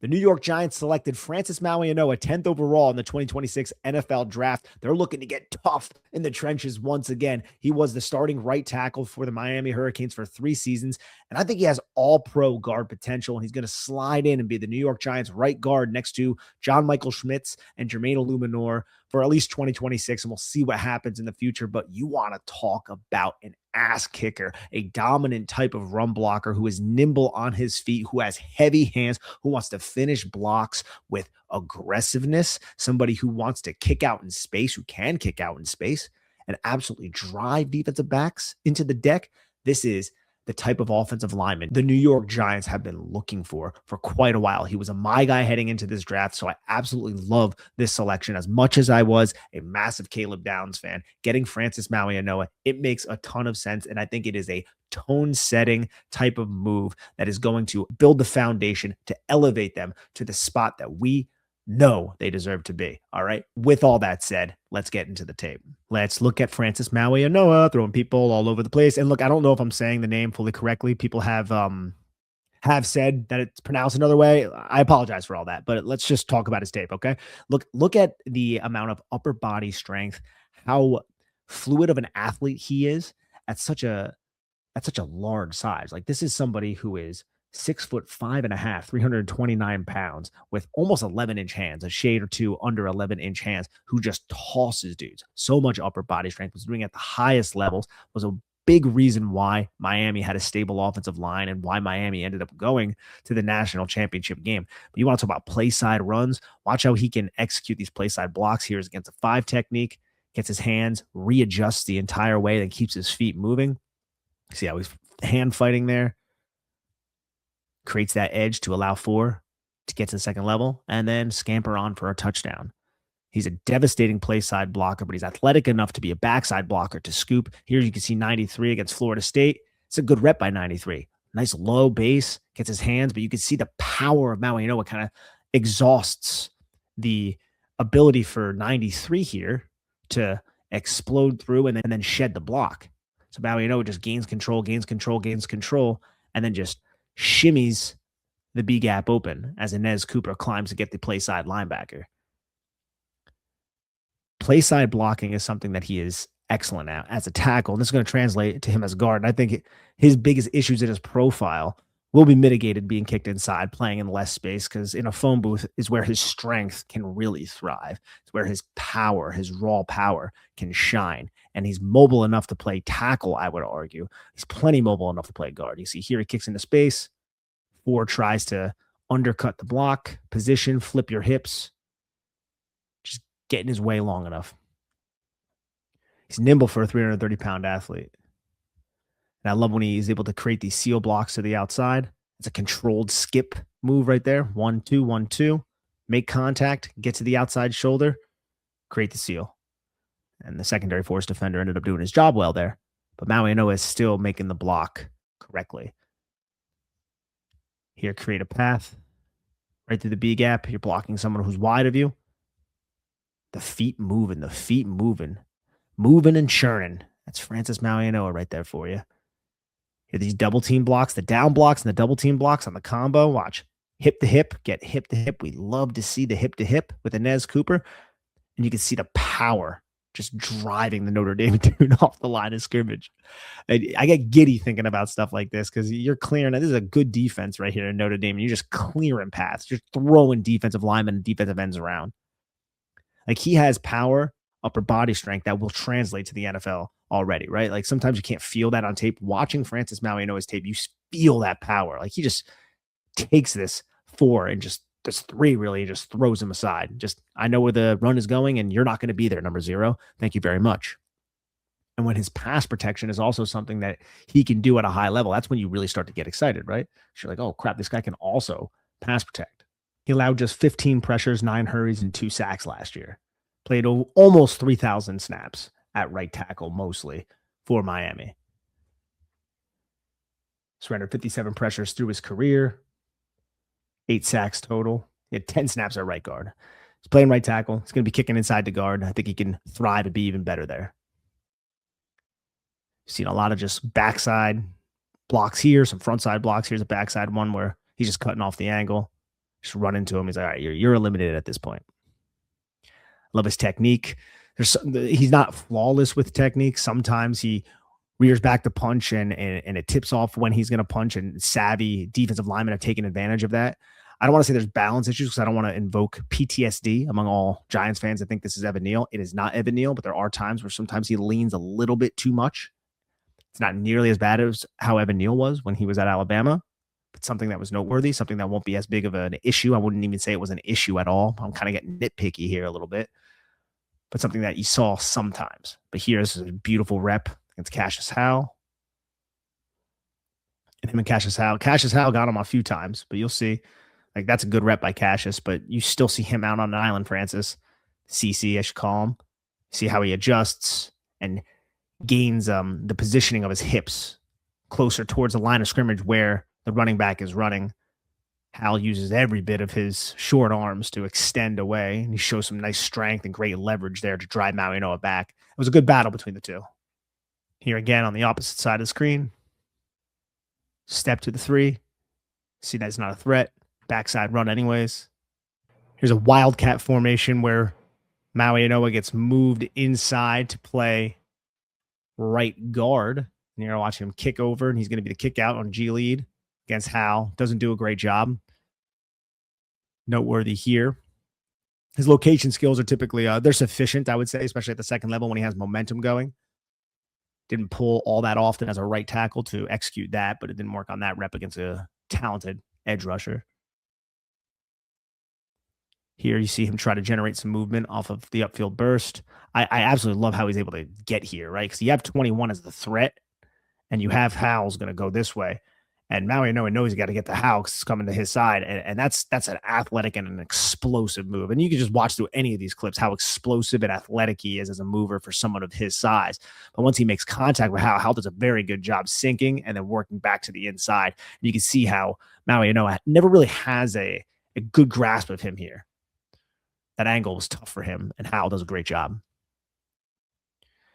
The New York Giants selected Francis Mauigoa 10th overall in the 2026 NFL Draft. They're looking to get tough in the trenches once again. He was the starting right tackle for the Miami Hurricanes for 3 seasons, and I think he has all-pro guard potential, and he's going to slide in and be the New York Giants right guard next to John Michael Schmitz and Jermaine Illuminor for at least 2026, and we'll see what happens in the future. But you want to talk about an ass kicker, a dominant type of run blocker who is nimble on his feet, who has heavy hands, who wants to finish blocks with aggressiveness, somebody who wants to kick out in space, who can kick out in space and absolutely drive defensive backs into the deck. This is the type of offensive lineman the New York Giants have been looking for quite a while. He was my guy heading into this draft, so I absolutely love this selection. As much as I was a massive Caleb Downs fan, getting Francis Mauigoa, it makes a ton of sense, and I think it is a tone-setting type of move that is going to build the foundation to elevate them to the spot that we know they deserve to be. All right. With all that said, let's get into the tape. Let's look at Francis Mauigoa, throwing people all over the place. And look, I don't know if I'm saying the name fully correctly. People have said that it's pronounced another way. I apologize for all that, but let's just talk about his tape. Okay. Look at the amount of upper body strength, how fluid of an athlete he is at such a large size. Like, this is somebody who is 6'5.5", 329 pounds with almost 11-inch hands, a shade or two under 11-inch hands, who just tosses dudes. So much upper body strength, was doing at the highest levels, was a big reason why Miami had a stable offensive line and why Miami ended up going to the national championship game. But you want to talk about play side runs? Watch how he can execute these play side blocks. Here is against a 5 technique, gets his hands, readjusts the entire way, then keeps his feet moving. See how he's hand fighting there? Creates that edge to allow 4 to get to the second level, and then scamper on for a touchdown. He's a devastating play side blocker, but he's athletic enough to be a backside blocker to scoop. Here you can see 93 against Florida State. It's a good rep by 93. Nice low base, gets his hands, but you can see the power of Mauigoa kind of exhausts the ability for 93 here to explode through and then shed the block. So Mauigoa just gains control, and then just shimmies the B gap open as Inez Cooper climbs to get the play side linebacker. Play side blocking is something that he is excellent at as a tackle, and this is going to translate to him as a guard. And I think his biggest issues in his profile will be mitigated being kicked inside, playing in less space, because in a phone booth is where his strength can really thrive. It's where his power, his raw power, can shine. And he's mobile enough to play tackle, I would argue. He's plenty mobile enough to play guard. You see here he kicks into space. 4 tries to undercut the block, position, flip your hips. Just get in his way long enough. He's nimble for a 330-pound athlete. And I love when he's able to create these seal blocks to the outside. It's a controlled skip move right there. 1-2, 1-2. Make contact, get to the outside shoulder, create the seal. And the secondary force defender ended up doing his job well there. But Mauigoa is still making the block correctly. Here, create a path right through the B gap. You're blocking someone who's wide of you. The feet moving. Moving and churning. That's Francis Mauigoa right there for you. Here, these double team blocks, the down blocks and the double team blocks on the combo. Watch. Hip to hip, get hip to hip. We love to see the hip to hip with Inez Cooper. And you can see the power just driving the Notre Dame dude off the line of scrimmage. I get giddy thinking about stuff like this because you're clearing. This is a good defense right here in Notre Dame. And you're just clearing paths, just throwing defensive linemen and defensive ends around. Like, he has power, upper body strength that will translate to the NFL already, right? Like, sometimes you can't feel that on tape. Watching Francis Mauigoa's tape, you feel that power. Like, he just takes this 4 and just this 3 really just throws him aside. Just, I know where the run is going and you're not going to be there, number 0. Thank you very much. And when his pass protection is also something that he can do at a high level, that's when you really start to get excited, right? You're like, oh crap, this guy can also pass protect. He allowed just 15 pressures, 9 hurries, and 2 sacks last year. Played almost 3,000 snaps at right tackle, mostly for Miami. Surrendered 57 pressures through his career. 8 sacks total. He had 10 snaps at right guard. He's playing right tackle. He's going to be kicking inside the guard. I think he can thrive and be even better there. Seen a lot of just backside blocks here, some front side blocks. Here's a backside one where he's just cutting off the angle. Just run into him. He's like, all right, you're eliminated at this point. Love his technique. He's not flawless with technique. Sometimes he rears back to punch and it tips off when he's going to punch, and savvy defensive linemen have taken advantage of that. I don't want to say there's balance issues because I don't want to invoke PTSD among all Giants fans. I think this is Evan Neal. It is not Evan Neal, but there are times where sometimes he leans a little bit too much. It's not nearly as bad as how Evan Neal was when he was at Alabama, but something that was noteworthy, something that won't be as big of an issue. I wouldn't even say it was an issue at all. I'm kind of getting nitpicky here a little bit, but something that you saw sometimes. But here's a beautiful rep against Cassius Howe. And him and Cassius Howe. Cassius Howe got him a few times, but you'll see. Like, that's a good rep by Cassius, but you still see him out on an island, Francis. CC, I should call him. See how he adjusts and gains the positioning of his hips closer towards the line of scrimmage where the running back is running. Hal uses every bit of his short arms to extend away, and he shows some nice strength and great leverage there to drive Mauigoa back. It was a good battle between the two. Here again on the opposite side of the screen. Step to the 3. See, that's not a threat. Backside run anyways. Here's a wildcat formation where Mauigoa gets moved inside to play right guard. And you're watching him kick over, and he's going to be the kick out on G lead against Hal. Doesn't do a great job. Noteworthy here. His location skills are typically, they're sufficient, I would say, especially at the second level when he has momentum going. Didn't pull all that often as a right tackle to execute that, but it didn't work on that rep against a talented edge rusher. Here you see him try to generate some movement off of the upfield burst. I absolutely love how he's able to get here, right? Because you have 21 as the threat, and you have Howell's going to go this way. And Mauigoa knows he's got to get the Howell because it's coming to his side. And that's an athletic and an explosive move. And you can just watch through any of these clips how explosive and athletic he is as a mover for someone of his size. But once he makes contact with Howell does a very good job sinking and then working back to the inside. And you can see how Mauigoa never really has a good grasp of him here. That angle was tough for him, and Howell does a great job.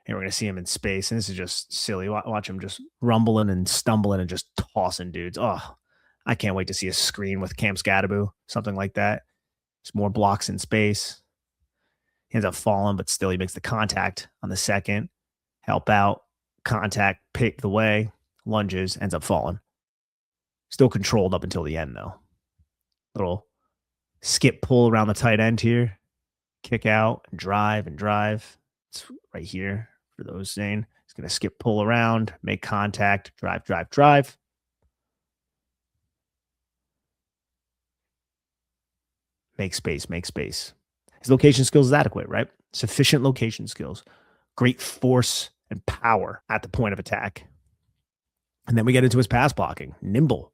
And we're going to see him in space, and this is just silly. Watch him just rumbling and stumbling and just tossing dudes. Oh, I can't wait to see a screen with Cam Scadaboo, something like that. Just more blocks in space. He ends up falling, but still he makes the contact on the second. Help out, contact, pave the way, lunges, ends up falling. Still controlled up until the end, though. Little skip pull around the tight end here. Kick out and drive and drive. It's right here for those saying. He's going to skip pull around, make contact, drive, drive, drive. Make space, make space. His location skills is adequate, right? Sufficient location skills. Great force and power at the point of attack. And then we get into his pass blocking. Nimble.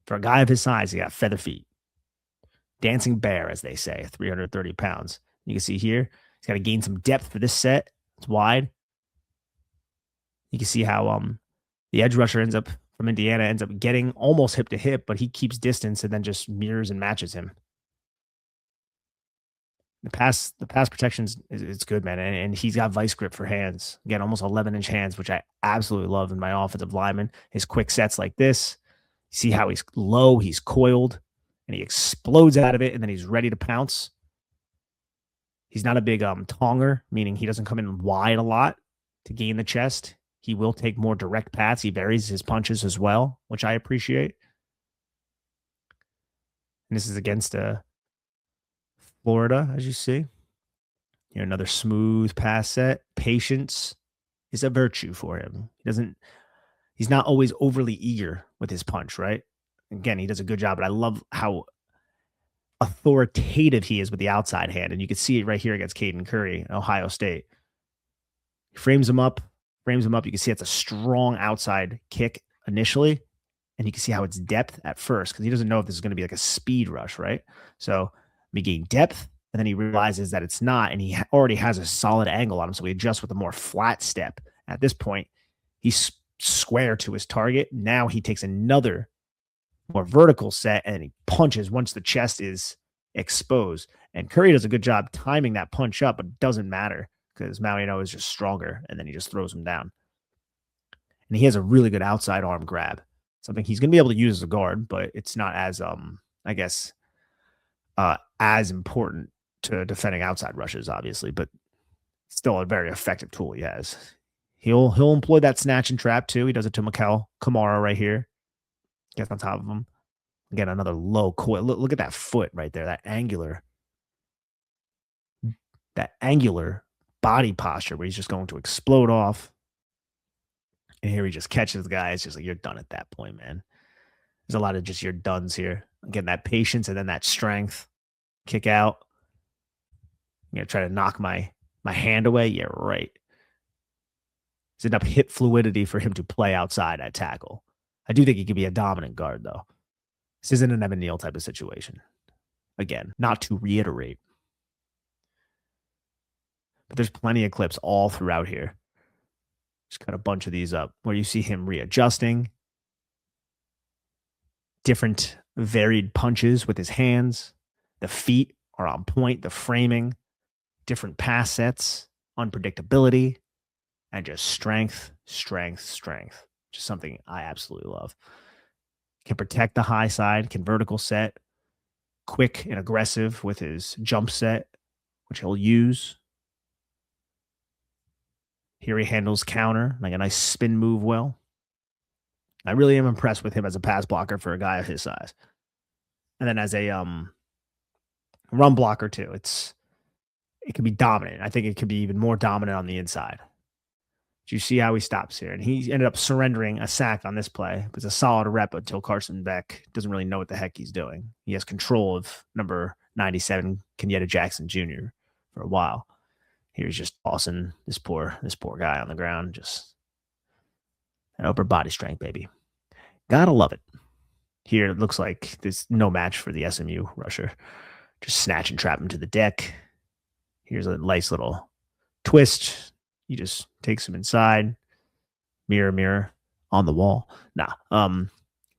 For a guy of his size, he got feather feet. Dancing bear, as they say, 330 pounds. You can see here, he's got to gain some depth for this set. It's wide. You can see how the edge rusher from Indiana ends up getting almost hip to hip, but he keeps distance and then just mirrors and matches him. The pass protection is good, man, and he's got vice grip for hands. Again, almost 11-inch hands, which I absolutely love in my offensive lineman. His quick sets like this. You see how he's low, he's coiled, and he explodes out of it, and then he's ready to pounce. He's not a big tonger, meaning he doesn't come in wide a lot to gain the chest. He will take more direct paths. He varies his punches as well, which I appreciate. And this is against Florida, as you see. Here, another smooth pass set. Patience is a virtue for him. He's not always overly eager with his punch, right? Again, he does a good job, but I love how authoritative he is with the outside hand. And you can see it right here against Caden Curry, Ohio State. He frames him up. You can see it's a strong outside kick initially. And you can see how it's depth at first because he doesn't know if this is going to be like a speed rush, right? So we gain depth, and then he realizes that it's not, and he already has a solid angle on him. So he adjusts with a more flat step. At this point, he's square to his target. Now he takes another more vertical set, and he punches once the chest is exposed. And Curry does a good job timing that punch up, but it doesn't matter because Mauigoa is just stronger, and then he just throws him down. And he has a really good outside arm grab, something he's going to be able to use as a guard, but it's not as, I guess, as important to defending outside rushes, obviously, but still a very effective tool he has. He'll employ that snatch and trap too. He does it to Mikel Kamara right here. Gets on top of him. Again, another low coil. Look at that foot right there. That angular body posture where he's just going to explode off. And here he just catches the guy. It's just like you're done at that point, man. There's a lot of just your duns here. Again, that patience and then that strength. Kick out. You know, try to knock my hand away. Yeah, right. It's enough hip fluidity for him to play outside at tackle. I do think he could be a dominant guard, though. This isn't an Evan Neal type of situation. Again, not to reiterate, but there's plenty of clips all throughout here. Just cut a bunch of these up where you see him readjusting, different varied punches with his hands. The feet are on point, the framing, different pass sets, unpredictability, and just strength, strength, strength. Just something I absolutely love. Can protect the high side, can vertical set, quick and aggressive with his jump set, which he'll use. Here he handles counter, like a nice spin move well. I really am impressed with him as a pass blocker for a guy of his size. And then as a run blocker too. It can be dominant. I think it could be even more dominant on the inside. Do you see how he stops here? And he ended up surrendering a sack on this play. It was a solid rep until Carson Beck doesn't really know what the heck he's doing. He has control of number 97, Kenyatta Jackson Jr. for a while. Here he's just tossing this poor guy on the ground. Just an upper body strength, baby. Gotta love it. Here it looks like there's no match for the SMU rusher. Just snatch and trap him to the deck. Here's a nice little twist. He just takes him inside. Mirror, mirror on the wall.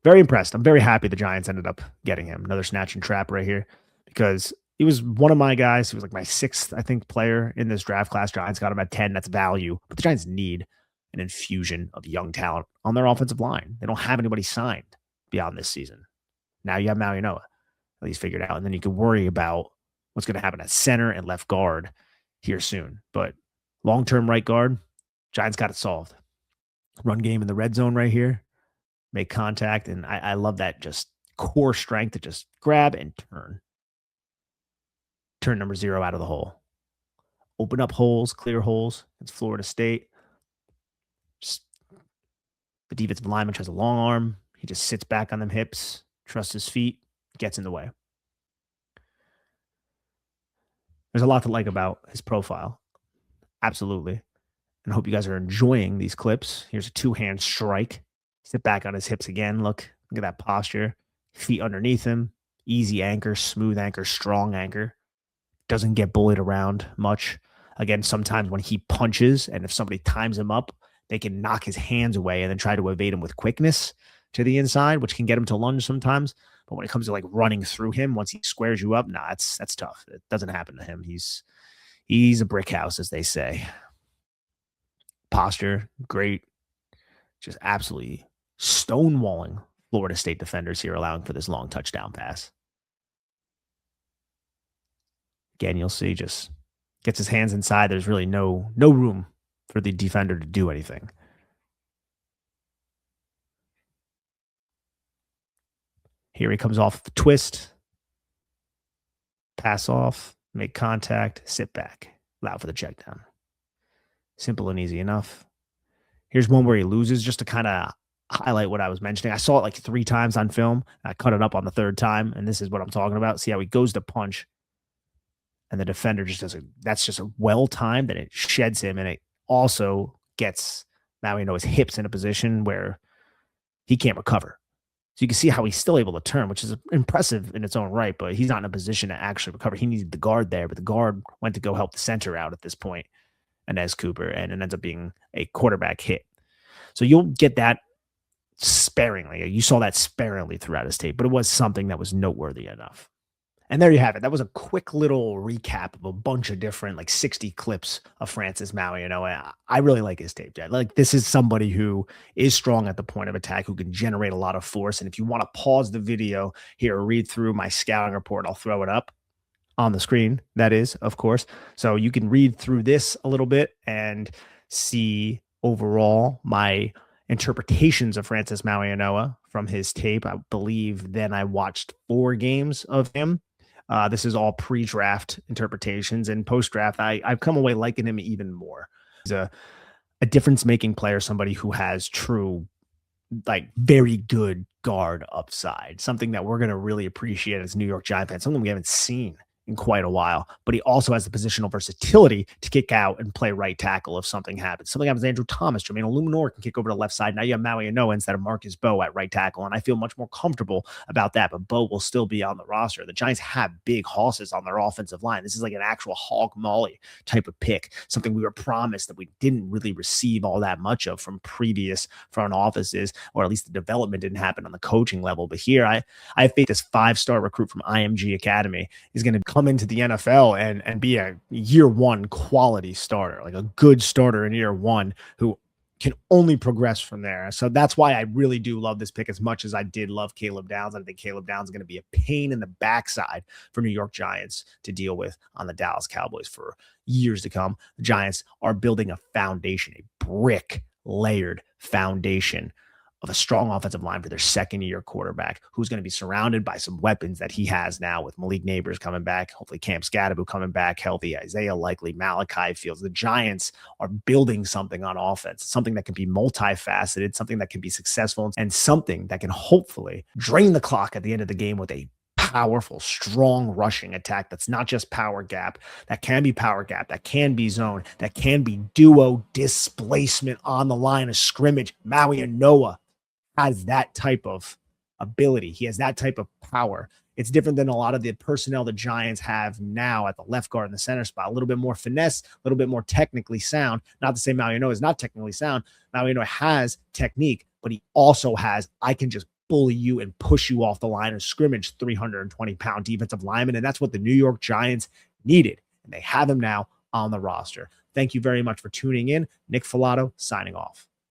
Very impressed. I'm very happy the Giants ended up getting him. Another snatch and trap right here because he was one of my guys. He was like my sixth, I think, player in this draft class. Giants got him at 10. That's value. But the Giants need an infusion of young talent on their offensive line. They don't have anybody signed beyond this season. Now you have Mauigoa at least figured out. And then you can worry about what's going to happen at center and left guard here soon. But long-term right guard, Giants got it solved. Run game in the red zone right here. Make contact. And I love that just core strength to just grab and turn. Turn number 0 out of the hole. Open up holes, clear holes. It's Florida State. Just the defensive lineman has a long arm. He just sits back on them hips, trusts his feet, gets in the way. There's a lot to like about his profile. Absolutely. And I hope you guys are enjoying these clips. Here's a 2-hand strike. Sit back on his hips again. Look at that posture. Feet underneath him. Easy anchor, smooth anchor, strong anchor. Doesn't get bullied around much. Again, sometimes when he punches and if somebody times him up, they can knock his hands away and then try to evade him with quickness to the inside, which can get him to lunge sometimes. But when it comes to like running through him, once he squares you up, that's tough. It doesn't happen to him. He's a brick house, as they say. Posture, great. Just absolutely stonewalling Florida State defenders here, allowing for this long touchdown pass. Again, you'll see just gets his hands inside. There's really no room for the defender to do anything. Here he comes off the twist. Pass off, make contact, sit back, allow for the check down. Simple and easy enough. Here's one where he loses just to kind of highlight what I was mentioning. I saw it like 3 times on film. I cut it up on the 3rd time, and this is what I'm talking about. See how he goes to punch, and the defender just that's just a well-timed, and it sheds him, and it also gets his hips in a position where he can't recover. So you can see how he's still able to turn, which is impressive in its own right, but he's not in a position to actually recover. He needed the guard there, but the guard went to go help the center out at this point, Inez Cooper, and it ends up being a quarterback hit. So you'll get that sparingly. You saw that sparingly throughout his tape, but it was something that was noteworthy enough. And there you have it. That was a quick little recap of a bunch of different, like 60 clips of Francis Mauigoa. I really like his tape, Jed. Like, this is somebody who is strong at the point of attack, who can generate a lot of force. And if you want to pause the video here, read through my scouting report, I'll throw it up on the screen, that is, of course. So you can read through this a little bit and see overall my interpretations of Francis Mauigoa from his tape. I believe then I watched 4 games of him. This is all pre-draft interpretations, and post-draft, I've come away liking him even more. He's a difference-making player, somebody who has true, like, very good guard upside, something that we're going to really appreciate as New York Giant fans, something we haven't seen in quite a while. But he also has the positional versatility to kick out and play right tackle if something happens. Something happens to Andrew Thomas, Jermaine Illuminor can kick over to the left side. Now you have Mauigoa instead of Marcus Bowe at right tackle, and I feel much more comfortable about that. But Bowe will still be on the roster. The Giants have big hosses on their offensive line. This is like an actual hog molly type of pick, something we were promised that we didn't really receive all that much of from previous front offices, or at least the development didn't happen on the coaching level. But here, I have faith this 5-star recruit from IMG Academy is going to come into the NFL and be a year one quality starter, like a good starter in year one who can only progress from there. So that's why I really do love this pick as much as I did love Caleb Downs. I think Caleb Downs is going to be a pain in the backside for New York Giants to deal with on the Dallas Cowboys for years to come. The Giants are building a foundation, a brick layered foundation of a strong offensive line for their second-year quarterback, who's going to be surrounded by some weapons that he has now, with Malik Neighbors coming back, hopefully Cam Scadaboo coming back healthy, Isaiah likely, Malachi Fields. The Giants are building something on offense, something that can be multifaceted, something that can be successful, and something that can hopefully drain the clock at the end of the game with a powerful, strong rushing attack that's not just power gap, that can be power gap, that can be zone, that can be duo displacement on the line of scrimmage. Mauigoa has that type of ability. He has that type of power. It's different than a lot of the personnel the Giants have now at the left guard and the center spot. A little bit more finesse, a little bit more technically sound. Not to say Mauigoa is not technically sound. Mauigoa has technique, but he also has, I can just bully you and push you off the line of scrimmage, 320-pound defensive lineman. And that's what the New York Giants needed. And they have him now on the roster. Thank you very much for tuning in. Nick Filato signing off.